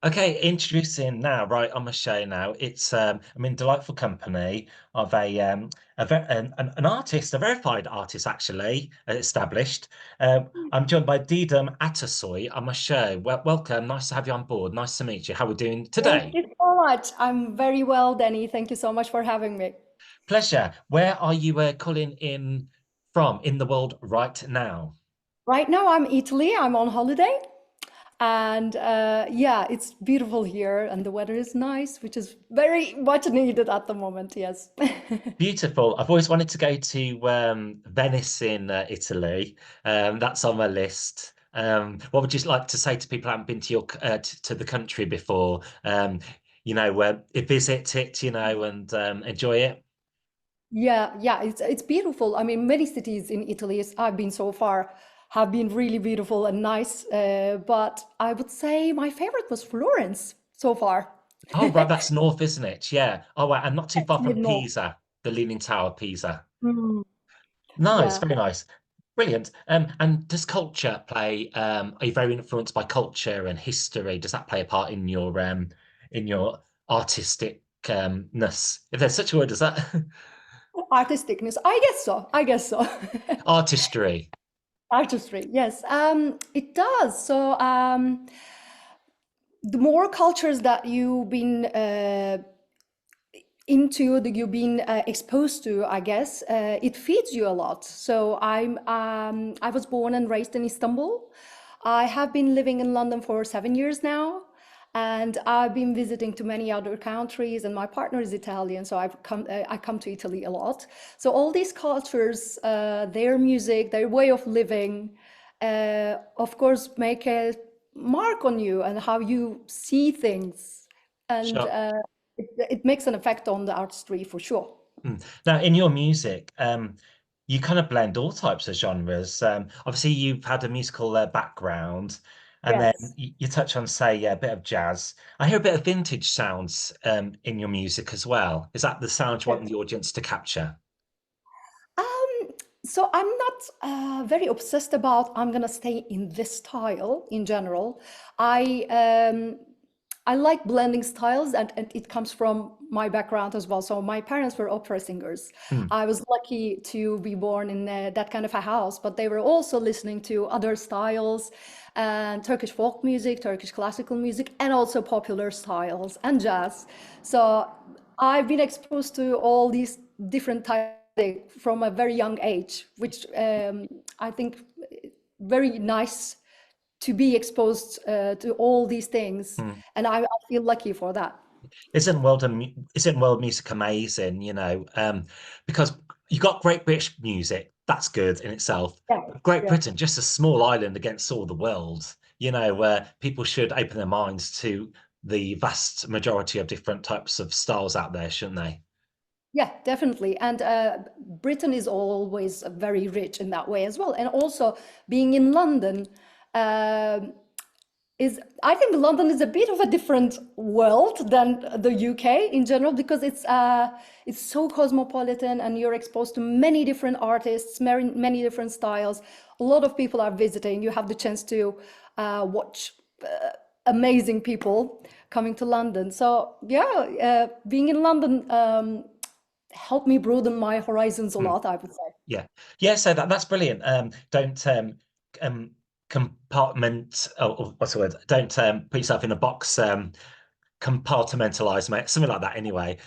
Okay, introducing now, right on my show now. I'm in delightful company of an artist, a verified artist actually, established. I'm joined by DIDEM Atasoy on my show. Welcome, nice to have you on board. Nice to meet you. How are we doing Thank today? you so much. I'm very well, Danny. Thank you so much for having me. Pleasure. Where are you calling in from in the world right now? Right now, I'm Italy. I'm on holiday, and yeah, it's beautiful here, and the weather is nice, which is very much needed at the moment. Yes. Beautiful. I've always wanted to go to Venice in Italy. That's on my list. What would you like to say to people who haven't been to to the country before? Visit it, and enjoy it. Yeah, yeah, it's beautiful. I mean, many cities in Italy I've been so far have been really beautiful and nice, but I would say my favorite was Florence so far. Oh, right, that's north, isn't it? Yeah. Oh, right, and not too far from No. Pisa, the Leaning Tower, of Pisa. Mm, Nice, yeah. very nice. Brilliant. And does culture play, are you very influenced by culture and history? Does that play a part in your artistic ness? If there's such a word as that. Artisticness. I guess so. I guess so. Artistry. Artistry, yes, it does. So the more cultures that you've been into, that you've been exposed to, I guess, it feeds you a lot. So I was born and raised in Istanbul. I have been living in London for 7 years now. And I've been visiting to many other countries, and my partner is Italian, so I come to Italy a lot. So all these cultures, their music, their way of living, of course, make a mark on you and how you see things, and Sure. it makes an effect on the artistry for sure. Mm. Now, in your music, you kind of blend all types of genres. Obviously, you've had a musical background, and then Yes. you touch on, say, yeah, a bit of jazz. I hear a bit of vintage sounds in your music as well. Is that the sound you want the audience to capture? Um, so I'm not very obsessed about I'm gonna stay in this style in general. I um, I like blending styles, and it comes from my background as well. So my parents were opera singers. Hmm. I was lucky to be born in that kind of a house, but they were also listening to other styles and Turkish folk music, Turkish classical music, and also popular styles and jazz. So I've been exposed to all these different types from a very young age, which I think very nice to be exposed to all these things, Hmm. and I feel lucky for that. Isn't world music amazing? Because you got Great British music, that's good in itself. Yeah, Great yeah, Britain, just a small island against all the world. Where people should open their minds to the vast majority of different types of styles out there, shouldn't they? yeah, definitely. And Britain is always very rich in that way as well. And also being in London, um is I think London is a bit of a different world than the UK in general, because it's so cosmopolitan and you're exposed to many different artists, many different styles. A lot of people are visiting. You have the chance to watch amazing people coming to London. So yeah, being in London helped me broaden my horizons a Hmm. lot, I would say. Yeah, yeah. So that's brilliant. Don't um, compartment. Oh, what's the word? Don't put yourself in a box. Compartmentalize, mate. Something like that. Anyway.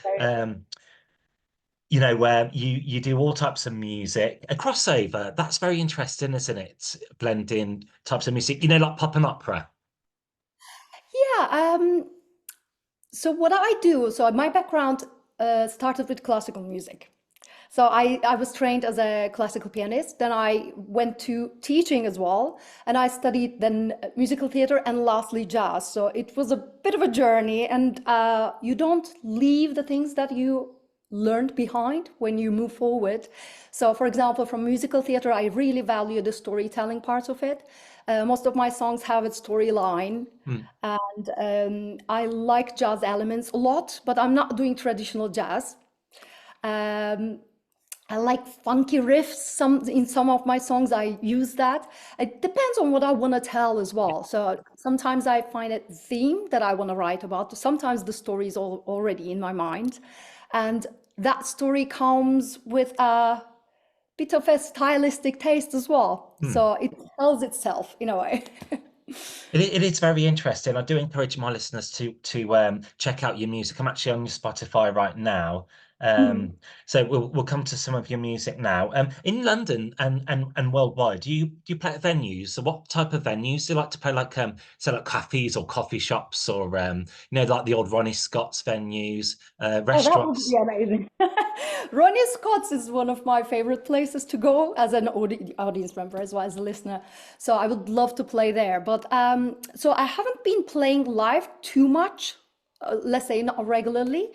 Where you do all types of music, a crossover. That's very interesting, isn't it? Blending types of music. Like pop and opera. Yeah. So what I do, so my background started with classical music. So I was trained as a classical pianist. Then I went to teaching as well, and I studied then musical theater and lastly jazz. So it was a bit of a journey, and you don't leave the things that you learned behind when you move forward. So, for example, from musical theater, I really value the storytelling parts of it. Most of my songs have a storyline, Hmm. and I like jazz elements a lot, but I'm not doing traditional jazz. Um, I like funky riffs. In some of my songs, I use that. It depends on what I want to tell as well. So sometimes I find a theme that I want to write about. Sometimes the story is already in my mind, and that story comes with a bit of a stylistic taste as well. Hmm. So it tells itself in a way. It is very interesting. I do encourage my listeners to check out your music. I'm actually on your Spotify right now. Mhm. So we'll come to some of your music now. In London and worldwide, do you play at venues? So what type of venues do you like to play? Like so like cafes or coffee shops or like the old Ronnie Scott's venues, Oh, that would be restaurants. amazing. Ronnie Scott's is one of my favorite places to go as an audience member as well as a listener. So I would love to play there. But so I haven't been playing live too much, let's say not regularly,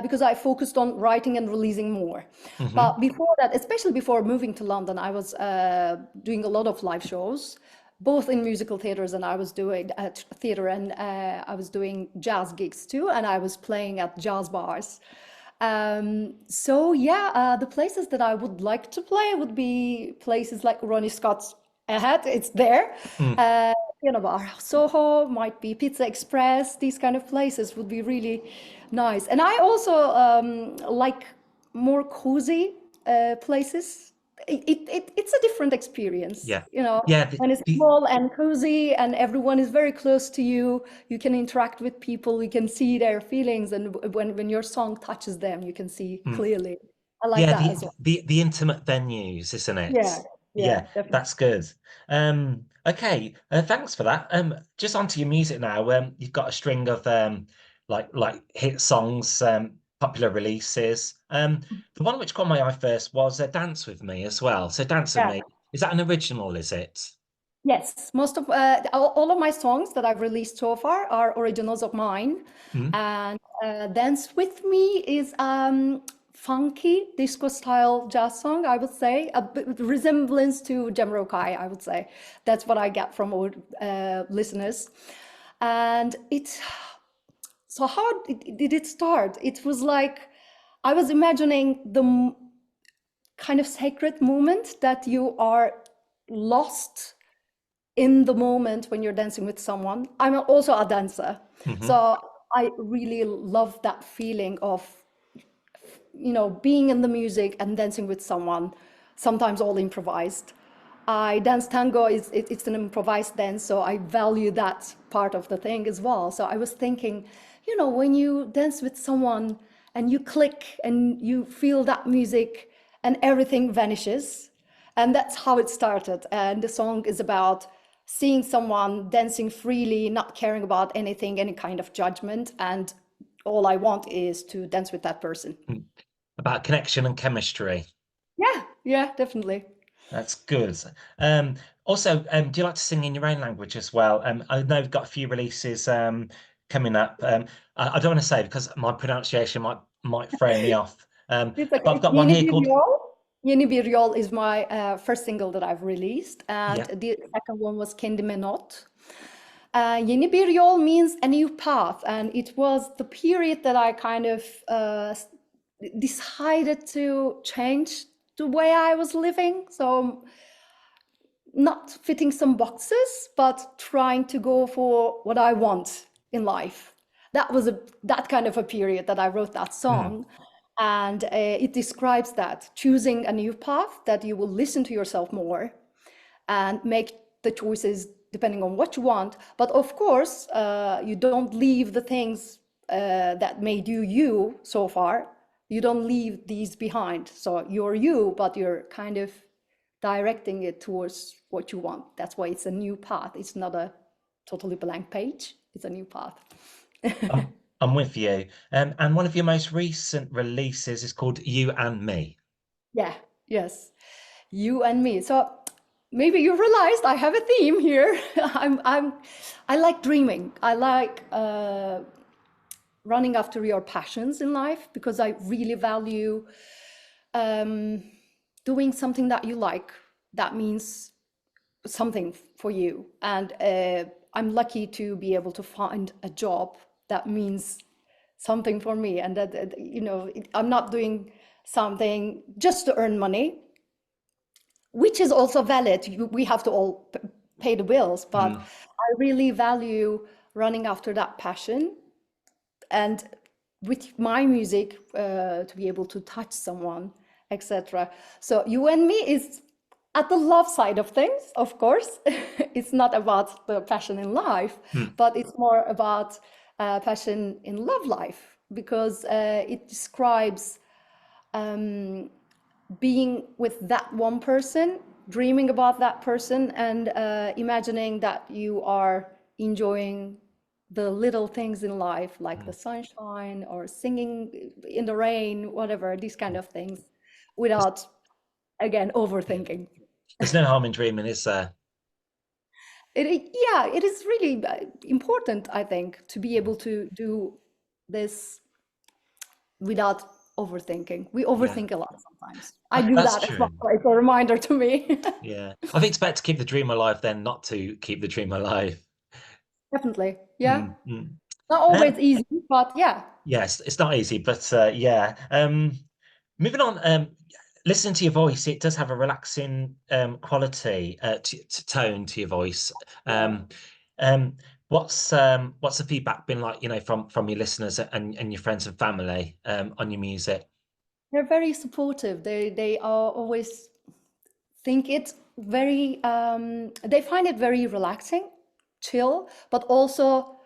because I focused on writing and releasing more. Hmm. But before that, especially before moving to London, I was doing a lot of live shows, both in musical theaters, and I was doing theater, and I was doing jazz gigs too, and I was playing at jazz bars. So yeah, the places that I would like to play would be places like Ronnie Scott's ahead. It's there. Mm. Uh, Bar Soho, might be Pizza Express. These kind of places would be really nice. And I also like more cozy places. It's a different experience, Yeah. Yeah. when it's small and cozy and everyone is very close to you. You can interact with people, you can see their feelings, and when your song touches them, you can see Mm. clearly. I like Yeah, that the as well. the intimate venues, isn't it? Yeah, yeah, Yeah, definitely. that's good. Okay, thanks for that. Just onto your music now. You've got a string of like hit songs, popular releases. The one which caught my eye first was Dance with Me as well. So Dance with Yeah. Me, is that an original, is it? Yes, most of all of my songs that I've released so far are originals of mine, Mm. and "Dance with Me" is funky disco style jazz song. I would say a bit resemblance to Jamiroquai. I would say that's what I get from old listeners, and it's so how did it start? It was like I was imagining the kind of sacred moment that you are lost in the moment when you're dancing with someone. I'm also a dancer, Hmm. so I really love that feeling of being in the music and dancing with someone, sometimes all improvised. I dance tango, it's an improvised dance, so I value that part of the thing as well. So I was thinking, when you dance with someone and you click and you feel that music and everything vanishes. And that's how it started. And the song is about seeing someone dancing freely, not caring about anything, any kind of judgment. And all I want is to dance with that person. About connection and chemistry. Yeah, yeah, definitely. That's good. Um, Also, do you like to sing in your own language as well? I know we've got a few releases coming up. I don't want to say because my pronunciation might throw me off. It's But I've okay. got one here called Yeni Bir Yol is my first single that I've released, and yeah. the second one was Kendime Not. Yeni Bir Yol means a new path, and it was the period that I kind of decided to change the way I was living. So not fitting some boxes, but trying to go for what I want in life. That kind of a period that I wrote that Mm, song, and it describes that choosing a new path, that you will listen to yourself more and make the choices depending on what you want. But of course, you don't leave the things that made you you so far. You don't leave these behind. So you're you, but you're kind of directing it towards what you want. That's why it's a new path. It's not a totally blank page. It's a new path. I'm, I'm with you. And one of your most recent releases is called You and Me. Yeah, yes. You and me. So maybe you realized I have a theme here. I like dreaming. I like running after your passions in life because I really value um, doing something that you like. That means something for you. And I'm lucky to be able to find a job that means something for me, and I'm not doing something just to earn money, which is also valid. We have to all pay the bills, but I really value running after that passion, and with my music to be able to touch someone, etc. So You and Me is at the love side of things, of course. It's not about the passion in life, but it's more about passion in love life, because it describes being with that one person, dreaming about that person, and imagining that you are enjoying the little things in life, like the sunshine or singing in the rain, whatever, these kind of things, without, again, overthinking. There's no harm in dreaming, is there? Yeah, it is really important, I think, to be able to do this without overthinking. We Yeah, overthink a lot sometimes. I do that's that as well. true. It's a reminder to me. Yeah, I think it's better to keep the dream alive than not to keep the dream alive. Definitely. Yeah. Mm, mm. Not always Um, easy, but yeah. yes, it's not easy, but yeah. Moving on. Listening to your voice, it does have a relaxing quality, to tone to your voice. Yeah. Um, um, what's the feedback been like, from your listeners and your friends and family on your music? They're very supportive. They are always think it very they find it very relaxing, chill, but also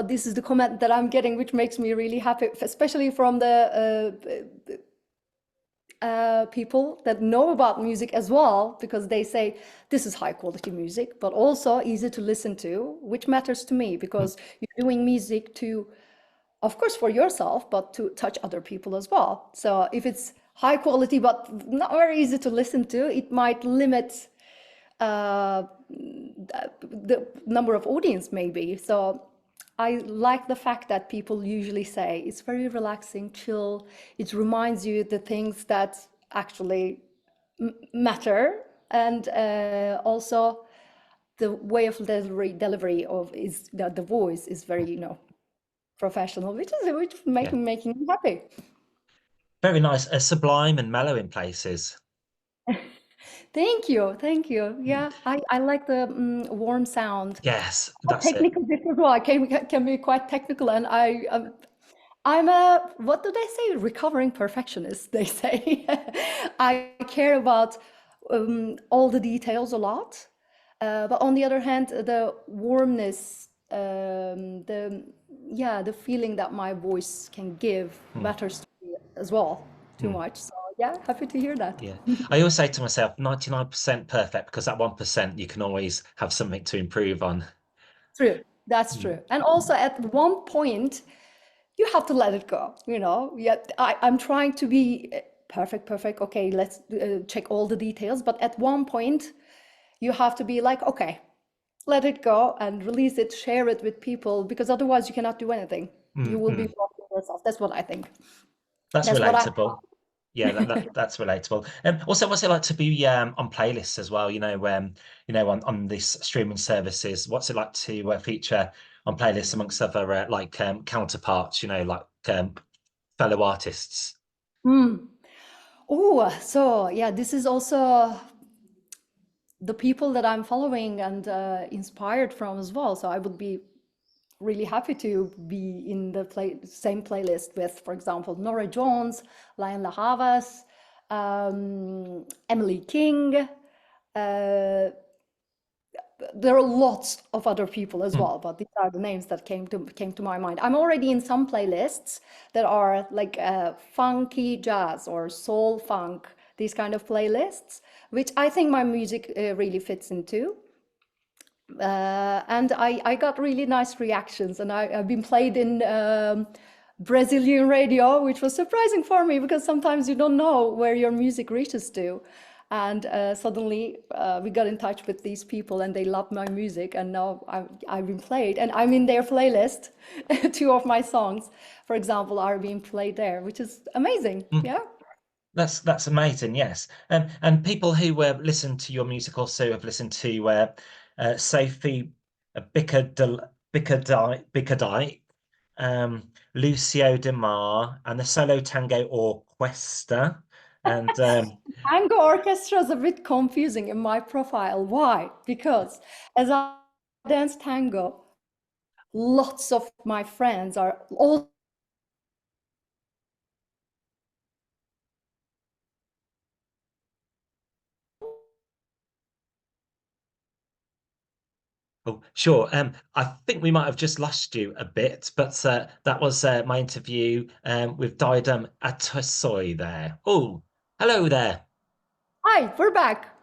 this is the comment that I'm getting, which makes me really happy, especially from the people that know about music as well, because they say this is high quality music, but also easy to listen to, which matters to me, because you're doing music to, of course, for yourself, but to touch other people as well. So if it's high quality but not very easy to listen to, it might limit the number of audience maybe. So I like the fact that people usually say it's very relaxing, chill. It reminds you the things that actually matter, and also the way of delivery of is that the voice is very, professional, which Yeah, making me happy. very nice, sublime and mellow in places. Thank you, thank you. Mm. Yeah, I like the warm sound. Yes, A that's it. technical bit as well. I can be quite technical, and I'm a, what do they say? Recovering perfectionist, they say. I care about all the details a lot. But on the other hand, the warmness, the feeling that my voice can give Mm, matters to me as well, too mm. much. So yeah, happy to hear that. Yeah. I always say to myself, 99% perfect, because that 1% you can always have something to improve on. True, that's Mm, true. And also at one point, you have to let it go, Yeah, I'm trying to be perfect, perfect. Okay, let's check all the details. But at one point, you have to be like, okay, let it go and release it, share it with people, because otherwise you cannot do anything. You will be mm. blocking yourself. That's what I think. That's That's what I. relatable. Yeah, that's relatable. Also, what's it like to be on playlists as well? On these streaming services. What's it like to feature on playlists amongst other counterparts? Fellow artists. Mm. Oh, so yeah, this is also the people that I'm following and inspired from as well. So I would be really happy to be in the same playlist with, for example, Nora Jones, Lion La Havas, Emily King. Uh, there are lots of other people as Mm, well, but these are the names that came to my mind. I'm already in some playlists that are like funky jazz or soul funk, these kind of playlists, which I think my music really fits into. And I got really nice reactions, and I've been played in Brazilian radio, which was surprising for me, because sometimes you don't know where your music reaches to. And suddenly we got in touch with these people, and they loved my music, and now I've been played, and I'm in their playlist. Two of my songs, for example, are being played there, which is amazing. mm. Yeah. That's amazing. Yes, and people who listen to your music also have listened to Sophie Bickerdike, Lucio de Mar and the Solo Tango Orquesta. And Tango orchestra is a bit confusing in my profile. Why? Because as I dance tango, lots of my friends are all oh, sure. I think we might have just lost you a bit, but that was my interview with DIDEM Atosoi there. Oh, hello there. hi, we're back.